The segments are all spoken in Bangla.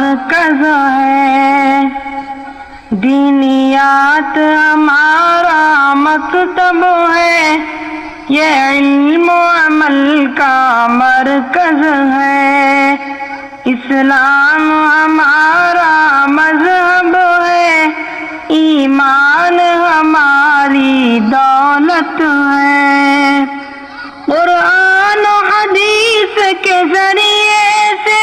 मरकज है, दीनियात हमारा मकतब है, ये इल्म अमल का मरकज है। इस्लाम हमारा मजहब है, ईमान हमारी दौलत है। कुरान और हदीस के जरिए से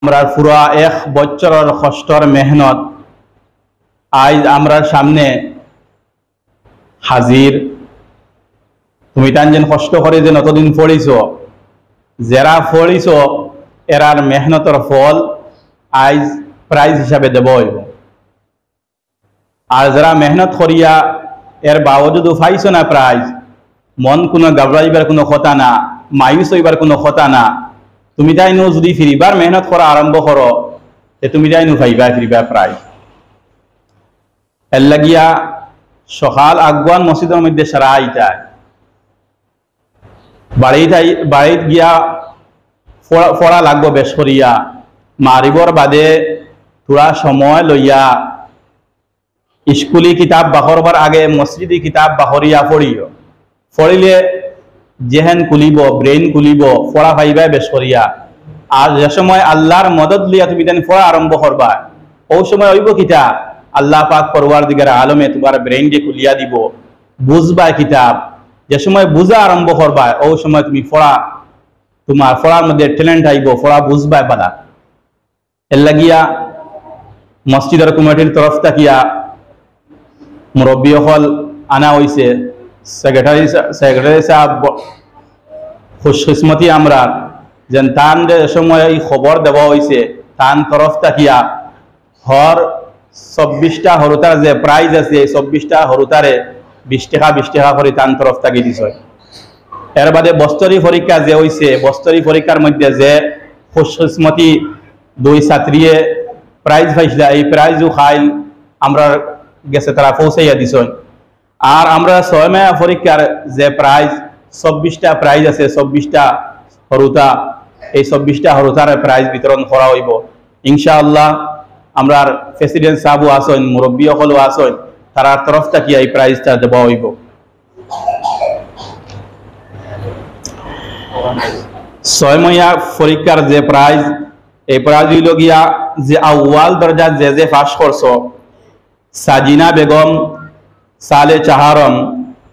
আমরা পুরা এক বছরের কষ্টর মেহনত আজ আমরা সামনে হাজির। তুমি তান যেন কষ্ট করে যে নতদিন পড়িছ, যারা পড়িছ এরার মেহনতের ফল আজ প্রাইজ হিসাবে দেব হইব। আর যারা মেহনত করিয়া এর বাবজুদও পাইছ না প্রাইজ, মন কোনো গাবড়াইবার কোনো কথা না, মায়ুস হইবার কোনো কথা না। তুমি তাই নো যদি ফিরিবার মেহনত করা আরম্ভ করো, তুমি তাই নো পাইবা ফিরিবার প্রাইজ। এর লাগিয়া সকাল আগুয়ান মসজিদের মধ্যে সারা আইতায় বাড়িত গিয়া পড়া লাগবো বেশ করিয়া। মারিবর বাদে থোড়া সময় লইয়া স্কুলি কিতাব বাহরবার আগে মসজিদি কিতাব বাহরিয়া পড়িও। পড়িলে জেহেন খুলিব, ব্রেইন খুলিব, পড়া পাইবা বেশ করিয়া। আর যে সময় আল্লাহর মদত লিয়া তুমি তেন পড়া আরম্ভ করবা, ও সময় হইব কিতা আল্লাহ পাক পরওয়ারদিগার আলমে তোমার ব্রেইনকে খুলিয়া দিব, বুঝবা কিতাব। যে সময় বুঝা আরম্ভ করবা, ও সময় তুমি পড়া, তোমার পড়ার মধ্যে ট্যালেন্ট আইব, পড়া বুঝবা পালা। এর লাগিয়া মসজিদের কমিটির তরফ থাকিয়া মুরব্বী হল আনা হয়েছে। সেক্রেটারি সাহেব খুশকিসমতি আমরা যেন তান সময় এই খবর দেওয়া হয়েছে, তান তরফ থাকিয়া হর 24টা হরুতার যে প্রাইজ আছে, এই 24টা হরুতারে 20 টাকা করে তান তরফ থাকি দিছে। এর বাদে বস্তরি পরীক্ষা যে হয়েছে, বস্তরি পরীক্ষার মধ্যে যে খুশকিসমতি 2 ছাত্রীয়ে প্রাইজ পাইছিল, এই প্রাইজও খাইল আমরা গেছে তারা পৌঁছাইয়া দিছ। আর আমরা 6 মাস পরীক্ষার যে প্রাইজ 24টা প্রাইজ আছে, 24টা হরুতা, এই 24টা হরুতার প্রাইজ বিতরণ করা হইব ইনশাআল্লাহ। আমরা প্রেসিডেন্ট সাহেবও আসেন, মুরব্বী সকলও আসেন, তার তরফ থেকে এই প্রাইজটা দেওয়া হইব। 6 মাস পরীক্ষার যে প্রাইজ, এই প্রাইজ হইল গিয়া যে আউয়াল দরজা যে পাস করছো, সাজিনা বেগম সালে চাহারম,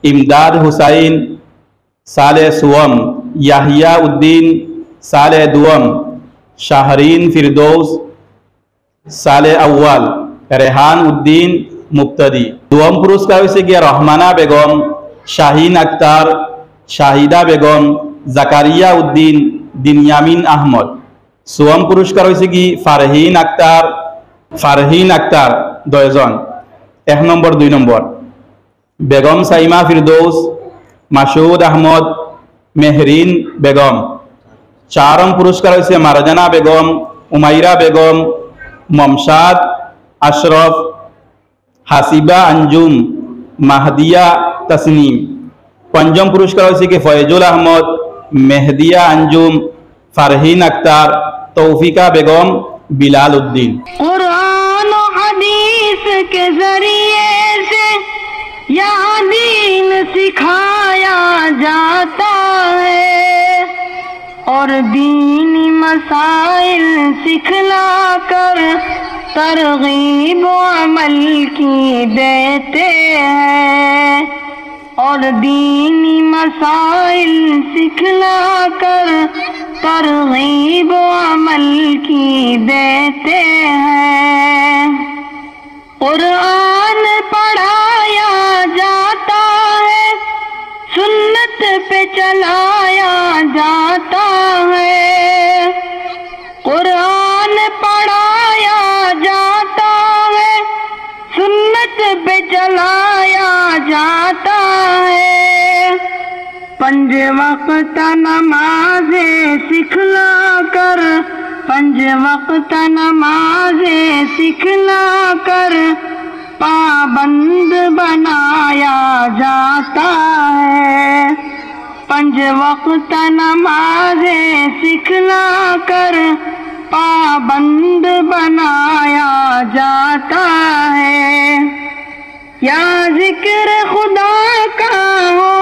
ইমদাদ হুসাইন সালে সুয়ম, ইয়াহিয়া উদ্দিন সালে দুয়ম, শাহরিন ফিরদৌস সালে আউয়াল, রেহান উদ্দিন মুক্তাদি। দুয়ম পুরস্কার হয়েছে গিয়া রহমানা বেগম, শাহিন আক্তার, শাহিদা বেগম, জাকারিয়া উদ্দিন, দিনয়ামিন আহমদ। সুয়ম পুরস্কার হয়েছে কি ফারহিন আক্তার 2 জন, 1 নম্বর 2 নম্বর। বেগম সাইমা ফিরদৌস, মাসুদ আহমদ, মেহরিন বেগম। 4ম পুরস্কার হয়েছে মারজানা বেগম, উমাইরা বেগম, মমসাদ আশরফ, হাসিবা আঞ্জুম, মাহদিয়া তসনিম। 5ম পুরস্কার হয়েছে কি ফয়জুল আহমদ, মেহদিয়া আঞ্জুম, ফারহিন আক্তার, তৌফিকা বেগম, বিলাল উদ্দিন। कुरान और हदीस के जरिए से यहाँ दीन सिखाया जाता है, और दीनी मसाइल सिखला कर तरगीब अमल की देते हैं, और दीनी मसाइल सिखला कर तरगीब अमल की देते हैं। कुरान पढ़ाया जाता है, सुन्नत पे चलाया जाता है। कुरान पढ़ाया जाता है, सुन्नत पे चलाया जाता है। 5 वक्त नमाज़े सिखला कर, 5 वक्त नमाज़े सिखला कर पाबंद बनाया जाता है। 5 وقت نمازیں سکھلا کر پابند بنایا جاتا ہے. یا ذکر خدا کا ہو